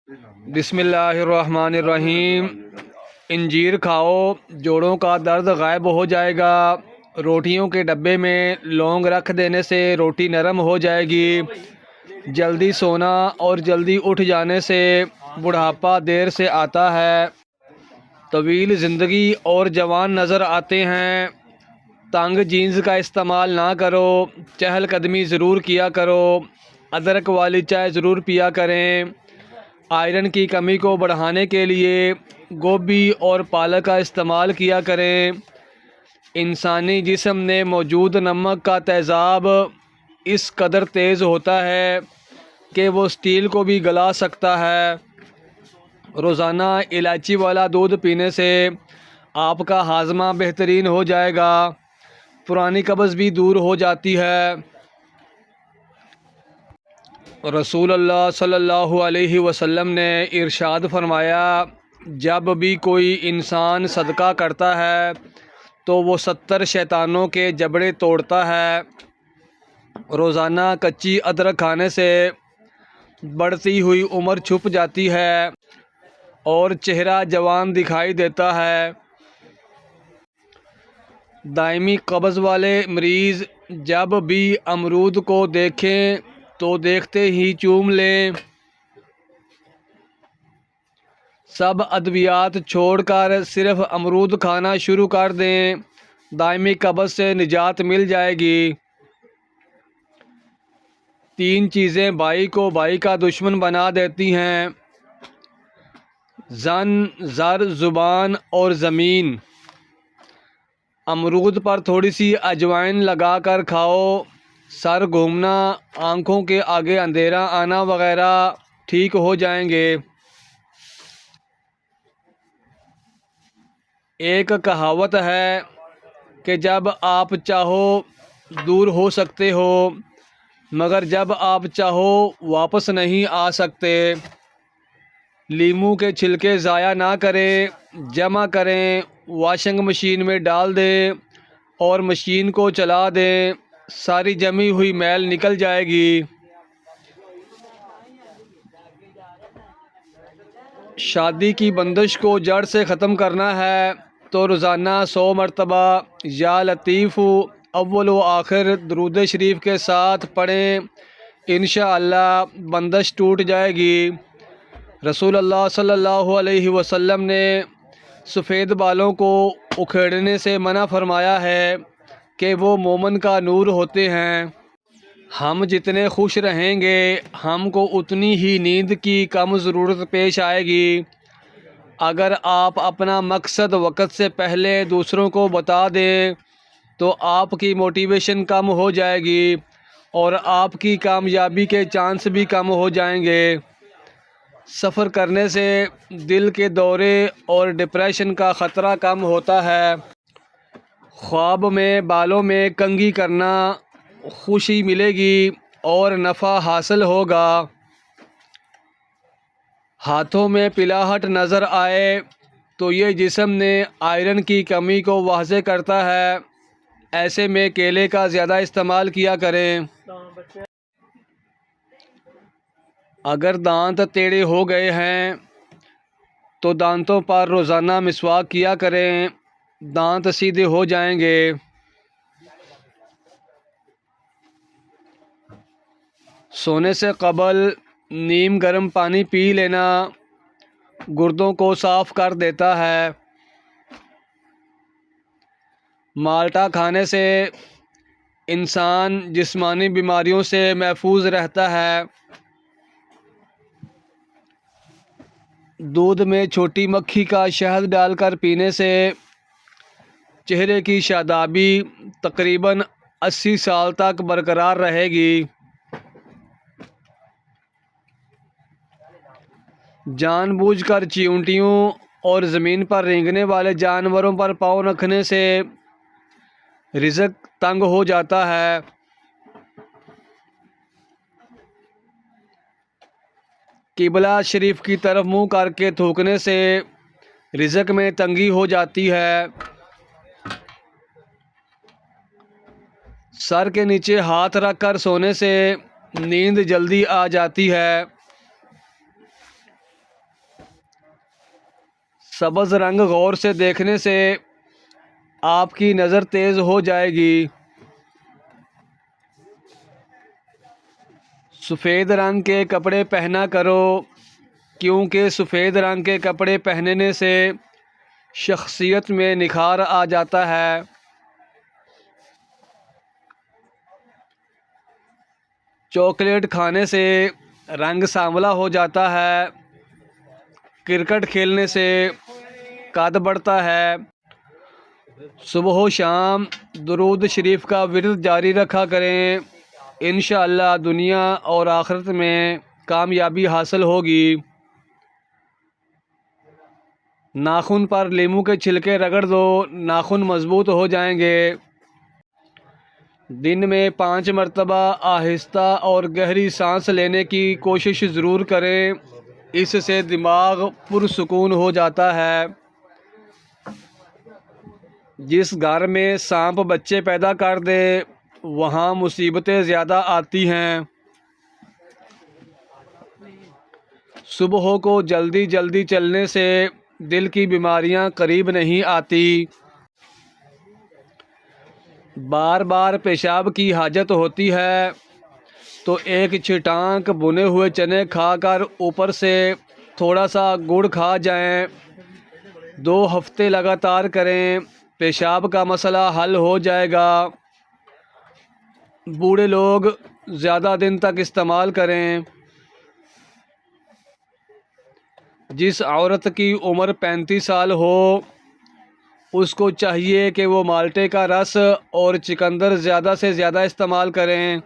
बिस्मिल्लाहिर्रहमानिर्रहीम। इंजीर खाओ, जोड़ों का दर्द गायब हो जाएगा। रोटियों के डब्बे में लौंग रख देने से रोटी नरम हो जाएगी। जल्दी सोना और जल्दी उठ जाने से बुढ़ापा देर से आता है। तवील ज़िंदगी और जवान नज़र आते हैं। तंग जीन्स का इस्तेमाल ना करो, चहलकदमी ज़रूर किया करो। अदरक वाली चाय ज़रूर पिया करें। आयरन की कमी को बढ़ाने के लिए गोभी और पालक का इस्तेमाल किया करें। इंसानी जिस्म में मौजूद नमक का तेज़ाब इस कदर तेज़ होता है कि वो स्टील को भी गला सकता है। रोज़ाना इलायची वाला दूध पीने से आपका हाजमा बेहतरीन हो जाएगा। पुरानी कब्ज़ भी दूर हो जाती है। रसूल अल्लाह सल्लल्लाहु अलैहि वसल्लम ने इरशाद फरमाया, जब भी कोई इंसान सदका करता है तो वो 70 शैतानों के जबड़े तोड़ता है। रोज़ाना कच्ची अदरक खाने से बढ़ती हुई उम्र छुप जाती है और चेहरा जवान दिखाई देता है। दायमी कब्ज़ वाले मरीज़ जब भी अमरूद को देखें तो देखते ही चूम लें। सब अद्वियात छोड़कर सिर्फ अमरूद खाना शुरू कर दें, दायमी कब्ज़ से निजात मिल जाएगी। 3 चीज़ें भाई को भाई का दुश्मन बना देती हैं: जन, ज़र, ज़ुबान और ज़मीन। अमरूद पर थोड़ी सी अजवाइन लगा कर खाओ। सर घूमना, आँखों के आगे अंधेरा आना वगैरह ठीक हो जाएंगे। एक कहावत है कि जब आप चाहो दूर हो सकते हो, मगर जब आप चाहो वापस नहीं आ सकते। लीमू के छिलके ज़ाया ना करें, जमा करें, वॉशिंग मशीन में डाल दें और मशीन को चला दें। सारी जमी हुई मैल निकल जाएगी। शादी की बंदिश को जड़ से ख़त्म करना है तो रोज़ाना 100 मरतबा या लतीफ़ अव्वल व आखिर दुरूद शरीफ के साथ पढ़ें। इंशाअल्लाह बंदिश टूट जाएगी। रसूल अल्लाह सल्लल्लाहु अलैहि वसल्लम ने सफ़ेद बालों को उखेड़ने से मना फरमाया है कि वो मोमन का नूर होते हैं। हम जितने खुश रहेंगे हमको उतनी ही नींद की कम ज़रूरत पेश आएगी। अगर आप अपना मकसद वक्त से पहले दूसरों को बता दें तो आपकी मोटिवेशन कम हो जाएगी और आपकी कामयाबी के चांस भी कम हो जाएंगे। सफ़र करने से दिल के दौरे और डिप्रेशन का ख़तरा कम होता है। ख्वाब में बालों में कंघी करना, खुशी मिलेगी और नफ़ा हासिल होगा। हाथों में पिलाहट नज़र आए तो ये जिस्म ने आयरन की कमी को वाज़े करता है। ऐसे में केले का ज़्यादा इस्तेमाल किया करें। अगर दांत टेढ़े हो गए हैं तो दांतों पर रोज़ाना मिसवाक किया करें, दांत सीधे हो जाएंगे। सोने से कबल नीम गर्म पानी पी लेना गुर्दों को साफ़ कर देता है। माल्टा खाने से इंसान जिस्मानी बीमारियों से महफूज रहता है। दूध में छोटी मक्खी का शहद डालकर पीने से चेहरे की शादाबी तकरीबन 80 साल तक बरकरार रहेगी। जानबूझकर चींटियों और ज़मीन पर रेंगने वाले जानवरों पर पाँव रखने से रिज़्क तंग हो जाता है। किबला शरीफ की तरफ मुंह करके थूकने से रिज़्क में तंगी हो जाती है। सर के नीचे हाथ रख कर सोने से नींद जल्दी आ जाती है। सब्ज़ रंग गौर से देखने से आपकी नज़र तेज़ हो जाएगी। सफ़ेद रंग के कपड़े पहना करो, क्योंकि सफ़ेद रंग के कपड़े पहनने से शख्सियत में निखार आ जाता है। चॉकलेट खाने से रंग सांवला हो जाता है। क्रिकेट खेलने से कद बढ़ता है। सुबह शाम दुरूद शरीफ का विर्द जारी रखा करें। इंशाअल्लाह दुनिया और आखिरत में कामयाबी हासिल होगी। नाखून पर लीमू के छिलके रगड़ दो, नाखून मज़बूत हो जाएंगे। दिन में 5 मरतबा आहिस्ता और गहरी सांस लेने की कोशिश ज़रूर करें, इससे दिमाग पुरसुकून हो जाता है। जिस घर में सांप बच्चे पैदा कर दे वहाँ मुसीबतें ज़्यादा आती हैं। सुबह को जल्दी जल्दी चलने से दिल की बीमारियां करीब नहीं आती। बार बार पेशाब की हाजत होती है तो एक छिटांक भुने हुए चने खाकर ऊपर से थोड़ा सा गुड़ खा जाएं। 2 हफ्ते लगातार करें, पेशाब का मसला हल हो जाएगा। बूढ़े लोग ज़्यादा दिन तक इस्तेमाल करें। जिस औरत की उम्र 35 साल हो उसको चाहिए कि वो माल्टे का रस और चुकंदर ज़्यादा से ज़्यादा इस्तेमाल करें।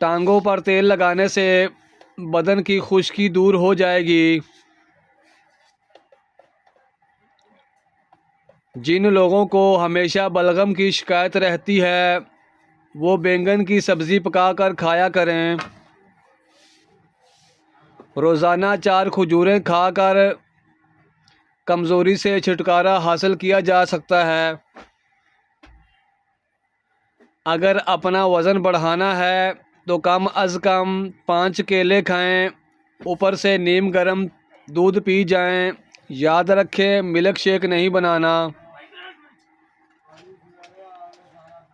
टांगों पर तेल लगाने से बदन की खुश्की दूर हो जाएगी। जिन लोगों को हमेशा बलगम की शिकायत रहती है वो बैंगन की सब्ज़ी पकाकर खाया करें। रोज़ाना 4 खजूरें खाकर कमज़ोरी से छुटकारा हासिल किया जा सकता है। अगर अपना वज़न बढ़ाना है तो कम अज़ कम 5 केले खाएं, ऊपर से नीम गर्म दूध पी जाएं। याद रखें, मिल्क शेक नहीं बनाना।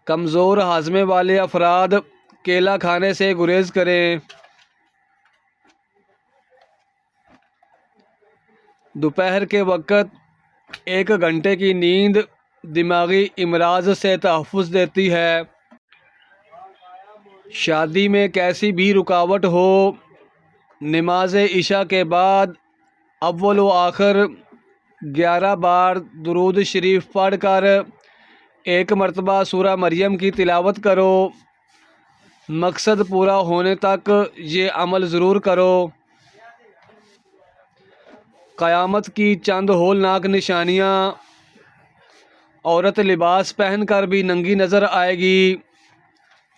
कमज़ोर हाजमे वाले अफराद केला खाने से गुरेज करें। दोपहर के वक़्त 1 घंटे की नींद दिमागी इमराज से तहफ़्फ़ुज़ देती है। शादी में कैसी भी रुकावट हो, नमाज इशा के बाद अव्वल व आखिर 11 बार दुरूद शरीफ पढ़कर 1 मरतबा सूरा मरियम की तिलावत करो। मकसद पूरा होने तक ये अमल ज़रूर करो। क़यामत की चंद होलनाक निशानियाँ। औरत लिबास पहनकर भी नंगी नज़र आएगी।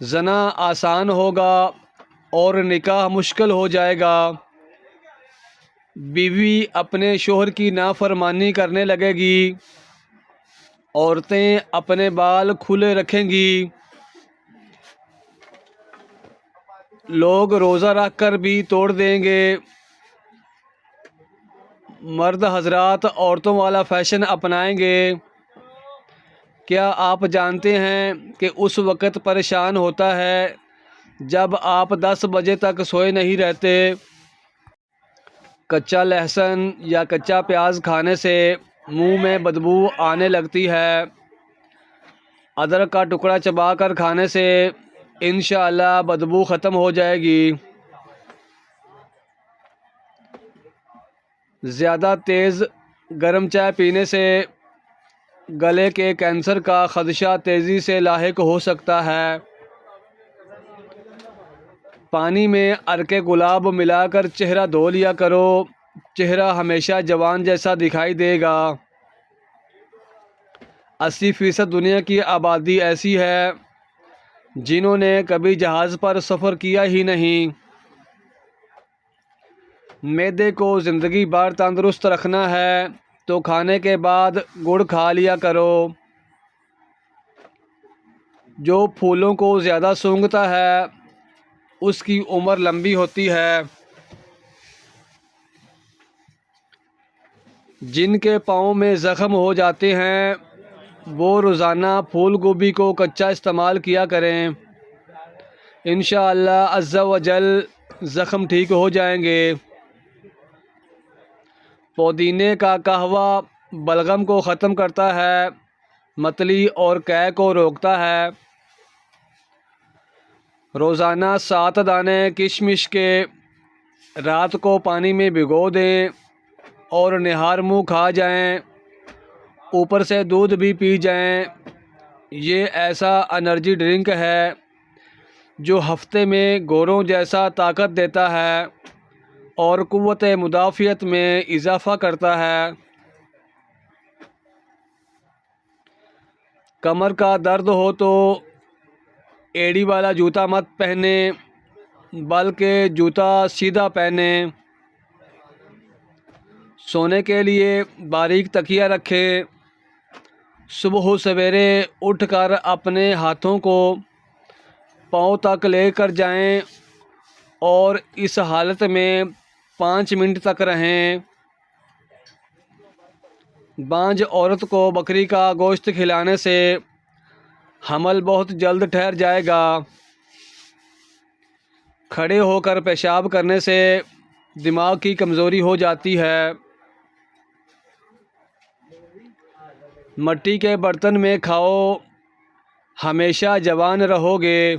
जना आसान होगा और निकाह मुश्किल हो जाएगा। बीवी अपने शोहर की नाफरमानी करने लगेगी। औरतें अपने बाल खुले रखेंगी। लोग रोज़ा रख कर भी तोड़ देंगे। मर्द हजरात औरतों वाला फ़ैशन अपनाएंगे। क्या आप जानते हैं कि उस वक़्त परेशान होता है जब आप 10 बजे तक सोए नहीं रहते। कच्चा लहसुन या कच्चा प्याज खाने से मुंह में बदबू आने लगती है। अदरक का टुकड़ा चबाकर खाने से इंशाअल्लाह बदबू ख़त्म हो जाएगी। ज़्यादा तेज़ गर्म चाय पीने से गले के कैंसर का ख़दशा तेज़ी से लाहिक हो सकता है। पानी में अर्के गुलाब मिलाकर चेहरा धो लिया करो, चेहरा हमेशा जवान जैसा दिखाई देगा। 80% दुनिया की आबादी ऐसी है जिन्होंने कभी जहाज़ पर सफ़र किया ही नहीं। मैदे को ज़िंदगी भर तंदुरुस्त रखना है तो खाने के बाद गुड़ खा लिया करो। जो फूलों को ज़्यादा सूंघता है उसकी उम्र लंबी होती है। जिनके पाँव में ज़ख़म हो जाते हैं वो रोज़ाना फूल गोभी को कच्चा इस्तेमाल किया करें। इंशाअल्लाह अज़्ज़ा व जल ज़ख़म ठीक हो जाएंगे। पुदीने का कहवा बलगम को ख़त्म करता है, मतली और कै को रोकता है। रोज़ाना 7 दाने किशमिश के रात को पानी में भिगो दें और निहार मुँह खा जाएं, ऊपर से दूध भी पी जाएं। ये ऐसा एनर्जी ड्रिंक है जो हफ्ते में गोरों जैसा ताकत देता है और क़ुव्वत मुदाफ़ियत में इजाफ़ा करता है। कमर का दर्द हो तो एड़ी वाला जूता मत पहने, बल्कि जूता सीधा पहने। सोने के लिए बारीक तकिया रखें। सुबह सवेरे उठकर अपने हाथों को पाँव तक लेकर जाएं और इस हालत में 5 मिनट तक रहें। बांझ औरत को बकरी का गोश्त खिलाने से हमल बहुत जल्द ठहर जाएगा। खड़े होकर पेशाब करने से दिमाग की कमज़ोरी हो जाती है। मिट्टी के बर्तन में खाओ, हमेशा जवान रहोगे।